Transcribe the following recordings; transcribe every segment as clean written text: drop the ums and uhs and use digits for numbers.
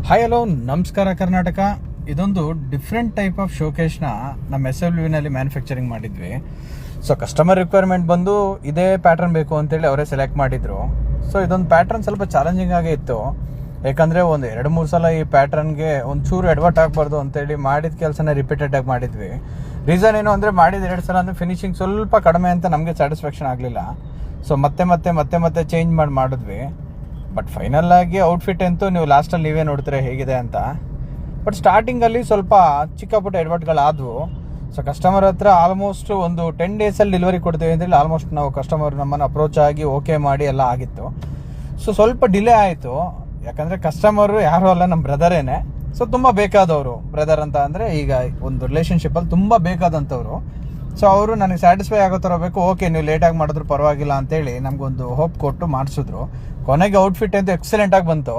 Hi hello ನಮಸ್ಕಾರ ಕರ್ನಾಟಕ. ಇದೊಂದು different type of ಶೋಕೇಶ್ನ ನಮ್ಮ SWನಲ್ಲಿ ಮ್ಯಾನುಫ್ಯಾಕ್ಚರಿಂಗ್ ಮಾಡಿದ್ವಿ. ಸೊ ಕಸ್ಟಮರ್ ರಿಕ್ವೈರ್ಮೆಂಟ್ ಬಂದು ಇದೇ ಪ್ಯಾಟ್ರನ್ ಬೇಕು ಅಂತೇಳಿ ಅವರೇ ಸೆಲೆಕ್ಟ್ ಮಾಡಿದ್ರು. ಸೊ ಇದೊಂದು ಪ್ಯಾಟ್ರನ್ ಸ್ವಲ್ಪ ಚಾಲೆಂಜಿಂಗ್ ಆಗೇ ಇತ್ತು, ಯಾಕಂದರೆ ಒಂದು 2-3 ಸಲ ಈ ಪ್ಯಾಟ್ರನ್ಗೆ ಒಂಚೂರು ಎಡವಟ್ ಆಗಬಾರ್ದು ಅಂತೇಳಿ ಮಾಡಿದ ಕೆಲಸನ ರಿಪೀಟೆಡಾಗಿ ಮಾಡಿದ್ವಿ. ರೀಸನ್ ಏನು ಅಂದರೆ ಮಾಡಿದ 2 ಸಲ ಅಂದರೆ ಫಿನಿಶಿಂಗ್ ಸ್ವಲ್ಪ ಕಡಿಮೆ ಅಂತ ನಮಗೆ ಸ್ಯಾಟಿಸ್ಫ್ಯಾಕ್ಷನ್ ಆಗಲಿಲ್ಲ. ಸೊ ಮತ್ತೆ ಚೇಂಜ್ ಮಾಡಿದ್ವಿ. ಬಟ್ ಫೈನಲ್ ಆಗಿ ಔಟ್ಫಿಟ್ ಅಂತೂ ನೀವು ಲಾಸ್ಟಲ್ಲಿ ನೀವೇ ನೋಡ್ತೀರಾ ಹೇಗಿದೆ ಅಂತ. ಬಟ್ ಸ್ಟಾರ್ಟಿಂಗಲ್ಲಿ ಸ್ವಲ್ಪ ಚಿಕ್ಕ ಪುಟ್ಟ ಎಡವಟ್ಗಳಾದವು. ಸೊ ಕಸ್ಟಮರ್ ಹತ್ರ ಆಲ್ಮೋಸ್ಟ್ ಒಂದು 10 ಡೇಸಲ್ಲಿ ಡೆಲಿವರಿ ಕೊಡ್ತೀವಿ ಅಂತೇಳಿ ಆಲ್ಮೋಸ್ಟ್ ನಾವು ಕಸ್ಟಮರ್ ನಮ್ಮನ್ನು ಅಪ್ರೋಚ್ ಆಗಿ ಓಕೆ ಮಾಡಿ ಎಲ್ಲ ಆಗಿತ್ತು. ಸೊ ಸ್ವಲ್ಪ ಡಿಲೇ ಆಯಿತು, ಯಾಕಂದರೆ ಕಸ್ಟಮರು ಯಾರೂ ಅಲ್ಲ, ನಮ್ಮ ಬ್ರದರೇನೆ. ಸೊ ತುಂಬ ಬೇಕಾದವರು, ಬ್ರದರ್ ಅಂತ ಅಂದರೆ ಈಗ ಒಂದು ರಿಲೇಷನ್ಶಿಪ್ಪಲ್ಲಿ ತುಂಬ ಬೇಕಾದಂಥವ್ರು. ಸೊ ಅವರು ನನಗೆ ಸ್ಯಾಟಿಸ್ಫೈ ಆಗೋ ಥರ ಬೇಕು, ಓಕೆ ನೀವು ಲೇಟಾಗಿ ಮಾಡಿದ್ರು ಪರವಾಗಿಲ್ಲ ಅಂತೇಳಿ ನಮಗೊಂದು ಹೋಪ್ ಕೊಟ್ಟು ಮಾಡಿಸಿದ್ರು. ಕೊನೆಗೆ ಔಟ್ಫಿಟ್ ಅಂತೂ ಎಕ್ಸಲೆಂಟಾಗಿ ಬಂತು.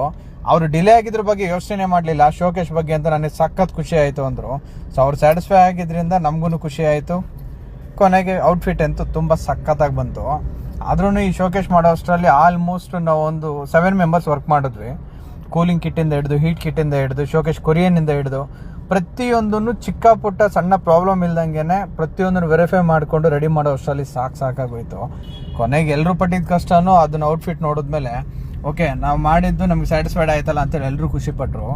ಅವರು ಡಿಲೇ ಆಗಿದ್ರ ಬಗ್ಗೆ ಯೋಚನೆ ಮಾಡಲಿಲ್ಲ, ಶೋಕೇಶ್ ಬಗ್ಗೆ ಅಂತ ನನಗೆ ಸಖತ್ ಖುಷಿ ಆಯಿತು ಅಂದರು. ಸೊ ಅವ್ರು ಸ್ಯಾಟಿಸ್ಫೈ ಆಗಿದ್ದರಿಂದ ನಮಗೂ ಖುಷಿ ಆಯಿತು. ಕೊನೆಗೆ ಔಟ್ಫಿಟ್ ಅಂತೂ ತುಂಬ ಸಖತ್ತಾಗಿ ಬಂತು. ಆದ್ರೂ ಈ ಶೋಕೇಶ್ ಮಾಡೋ ಅಷ್ಟರಲ್ಲಿ ಆಲ್ಮೋಸ್ಟ್ ನಾವು ಒಂದು 7 ಮೆಂಬರ್ಸ್ ವರ್ಕ್ ಮಾಡಿದ್ವಿ. ಕೂಲಿಂಗ್ ಕಿಟ್ಟಿಂದ ಹಿಡಿದು, ಹೀಟ್ ಕಿಟ್ಟಿಂದ ಹಿಡಿದು, ಶೋಕೇಶ್ ಕೊರಿಯನ್ನಿಂದ ಹಿಡಿದು ಪ್ರತಿಯೊಂದನ್ನು ಚಿಕ್ಕ ಪುಟ್ಟ ಸಣ್ಣ ಪ್ರಾಬ್ಲಮ್ ಇಲ್ದಂಗೆ ಪ್ರತಿಯೊಂದನ್ನು ವೆರಿಫೈ ಮಾಡಿಕೊಂಡು ರೆಡಿ ಮಾಡೋ ಅಷ್ಟರಲ್ಲಿ ಸಾಕಾಗೋಯ್ತು. ಕೊನೆಗೆ ಎಲ್ಲರೂ ಪಟ್ಟಿದ್ದ ಕಷ್ಟನೂ ಅದನ್ನು ಔಟ್ಫಿಟ್ ನೋಡಿದ್ಮೇಲೆ ಓಕೆ ನಾವು ಮಾಡಿದ್ದು ನಮ್ಗೆ ಸ್ಯಾಟಿಸ್ಫೈಡ್ ಆಯ್ತಲ್ಲ ಅಂತೇಳಿ ಎಲ್ಲರೂ ಖುಷಿಪಟ್ಟರು.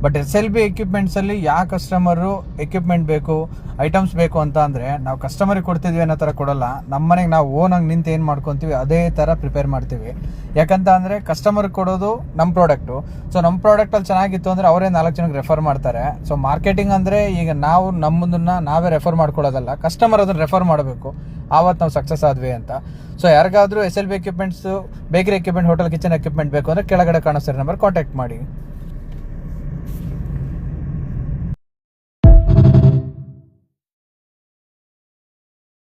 ಬಟ್ SLB ಎಕ್ವಿಪ್ಮೆಂಟ್ಸಲ್ಲಿ ಯಾವ ಕಸ್ಟಮರು ಎಕ್ವಿಪ್ಮೆಂಟ್ ಬೇಕು, ಐಟಮ್ಸ್ ಬೇಕು ಅಂತ ಅಂದರೆ ನಾವು ಕಸ್ಟಮರಿಗೆ ಕೊಡ್ತಿದ್ವಿ ಅನ್ನೋ ಥರ ಕೊಡೋಲ್ಲ. ನಮ್ಮ ಮನೆಗೆ ನಾವು ಓನಾಗಿ ನಿಂತು ಏನು ಮಾಡ್ಕೊತೀವಿ ಅದೇ ಥರ ಪ್ರಿಪೇರ್ ಮಾಡ್ತೀವಿ. ಯಾಕಂತ ಅಂದರೆ ಕಸ್ಟಮರ್ಗೆ ಕೊಡೋದು ನಮ್ಮ ಪ್ರಾಡಕ್ಟು. ಸೊ ನಮ್ಮ ಪ್ರಾಡಕ್ಟಲ್ಲಿ ಚೆನ್ನಾಗಿತ್ತು ಅಂದರೆ ಅವರೇ 4 ಜನಕ್ಕೆ ರೆಫರ್ ಮಾಡ್ತಾರೆ. ಸೊ ಮಾರ್ಕೆಟಿಂಗ್ ಅಂದರೆ ಈಗ ನಾವು ನಮ್ಮದನ್ನು ನಾವೇ ರೆಫರ್ ಮಾಡ್ಕೊಳ್ಳೋದಲ್ಲ, ಕಸ್ಟಮರ್ ಅದನ್ನು ರೆಫರ್ ಮಾಡಬೇಕು, ಆವತ್ತು ನಾವು ಸಕ್ಸಸ್ ಆದ್ವಿ ಅಂತ. ಸೊ ಯಾರಿಗಾದರೂ SLB equipments, bakery equipment, hotel kitchen equipment ಬೇಕು ಅಂದರೆ ಕೆಳಗಡೆ ಕಾಣೋ ಸರಿ ನಂಬರ್ ಕಾಂಟ್ಯಾಕ್ಟ್ ಮಾಡಿ.